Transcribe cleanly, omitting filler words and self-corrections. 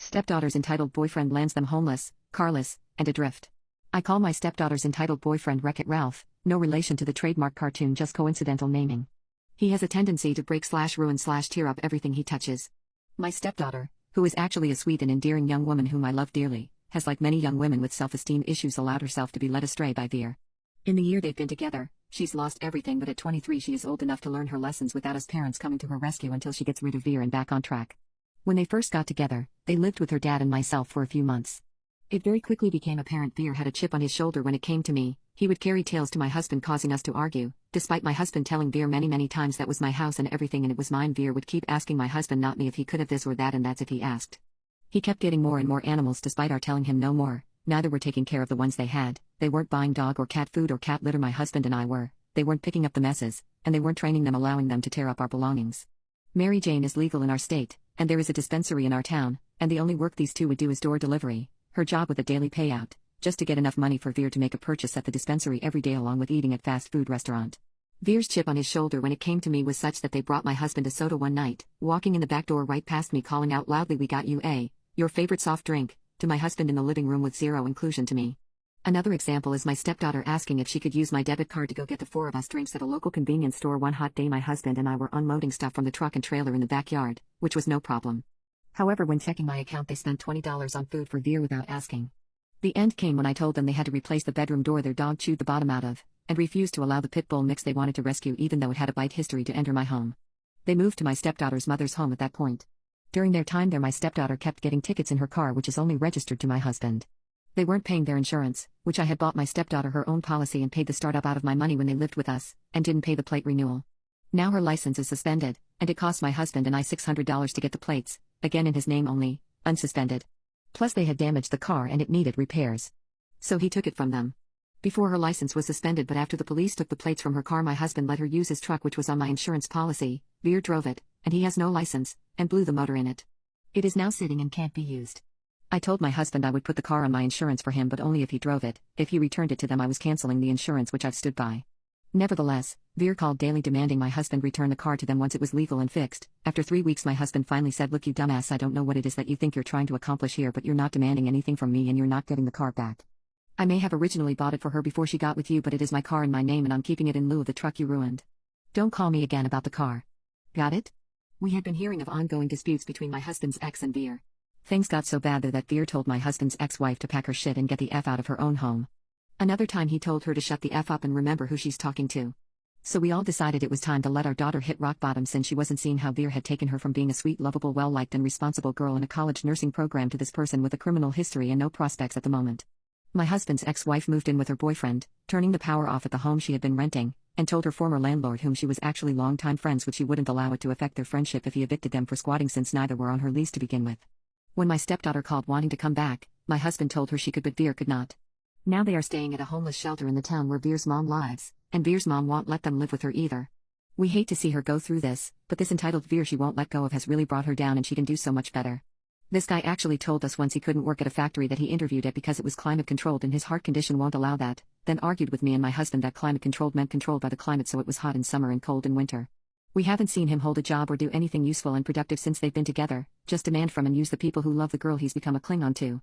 Stepdaughter's entitled boyfriend lands them homeless, carless, and adrift. I call my stepdaughter's entitled boyfriend Wreck-It Ralph, no relation to the trademark cartoon, just coincidental naming. He has a tendency to break/ruin/tear up everything he touches. My stepdaughter, who is actually a sweet and endearing young woman whom I love dearly, has, like many young women with self-esteem issues, allowed herself to be led astray by Veer. In the year they've been together, she's lost everything, but at 23 she is old enough to learn her lessons without us parents coming to her rescue until she gets rid of Veer and back on track. When they first got together, they lived with her dad and myself for a few months. It very quickly became apparent Veer had a chip on his shoulder when it came to me. He would carry tales to my husband, causing us to argue, despite my husband telling Veer many times that was my house and everything and it was mine. Veer would keep asking my husband, not me, if he could have this or that, and that's if he asked. He kept getting more and more animals despite our telling him no more. Neither were taking care of the ones they had. They weren't buying dog or cat food or cat litter, my husband and I were. They weren't picking up the messes, and they weren't training them, allowing them to tear up our belongings. Mary Jane is legal in our state, and there is a dispensary in our town, and the only work these two would do is door delivery, her job with a daily payout, just to get enough money for Veer to make a purchase at the dispensary every day along with eating at fast food restaurant. Veer's chip on his shoulder when it came to me was such that they brought my husband a soda one night, walking in the back door right past me, calling out loudly, "We got you your favorite soft drink," to my husband in the living room with zero inclusion to me. Another example is my stepdaughter asking if she could use my debit card to go get the four of us drinks at a local convenience store one hot day. My husband and I were unloading stuff from the truck and trailer in the backyard, which was no problem. However, when checking my account, they spent $20 on food for Veer without asking. The end came when I told them they had to replace the bedroom door their dog chewed the bottom out of, and refused to allow the pit bull mix they wanted to rescue even though it had a bite history to enter my home. They moved to my stepdaughter's mother's home at that point. During their time there, my stepdaughter kept getting tickets in her car which is only registered to my husband. They weren't paying their insurance, which I had bought my stepdaughter her own policy and paid the startup out of my money when they lived with us, and didn't pay the plate renewal. Now her license is suspended, and it cost my husband and I $600 to get the plates, again in his name only, unsuspended. Plus they had damaged the car and it needed repairs. So he took it from them. Before her license was suspended, but after the police took the plates from her car, my husband let her use his truck which was on my insurance policy. Veer drove it, and he has no license, and blew the motor in it. It is now sitting and can't be used. I told my husband I would put the car on my insurance for him, but only if he drove it. If he returned it to them, I was canceling the insurance, which I've stood by. Nevertheless, Veer called daily demanding my husband return the car to them once it was legal and fixed. After 3 weeks my husband finally said, "Look, you dumbass, I don't know what it is that you think you're trying to accomplish here, but you're not demanding anything from me and you're not getting the car back. I may have originally bought it for her before she got with you, but it is my car in my name and I'm keeping it in lieu of the truck you ruined. Don't call me again about the car. Got it?" We had been hearing of ongoing disputes between my husband's ex and Veer. Things got so bad there that Veer told my husband's ex-wife to pack her shit and get the F out of her own home. Another time he told her to shut the F up and remember who she's talking to. So we all decided it was time to let our daughter hit rock bottom, since she wasn't seeing how Veer had taken her from being a sweet, lovable, well-liked and responsible girl in a college nursing program to this person with a criminal history and no prospects at the moment. My husband's ex-wife moved in with her boyfriend, turning the power off at the home she had been renting, and told her former landlord, whom she was actually longtime friends with, she wouldn't allow it to affect their friendship if he evicted them for squatting, since neither were on her lease to begin with. When my stepdaughter called wanting to come back, my husband told her she could, but Veer could not. Now they are staying at a homeless shelter in the town where Veer's mom lives, and Veer's mom won't let them live with her either. We hate to see her go through this, but this entitled Veer she won't let go of has really brought her down, and she can do so much better. This guy actually told us once he couldn't work at a factory that he interviewed at because it was climate controlled and his heart condition won't allow that, then argued with me and my husband that climate controlled meant controlled by the climate, so it was hot in summer and cold in winter. We haven't seen him hold a job or do anything useful and productive since they've been together, just demand from and use the people who love the girl he's become a Klingon to.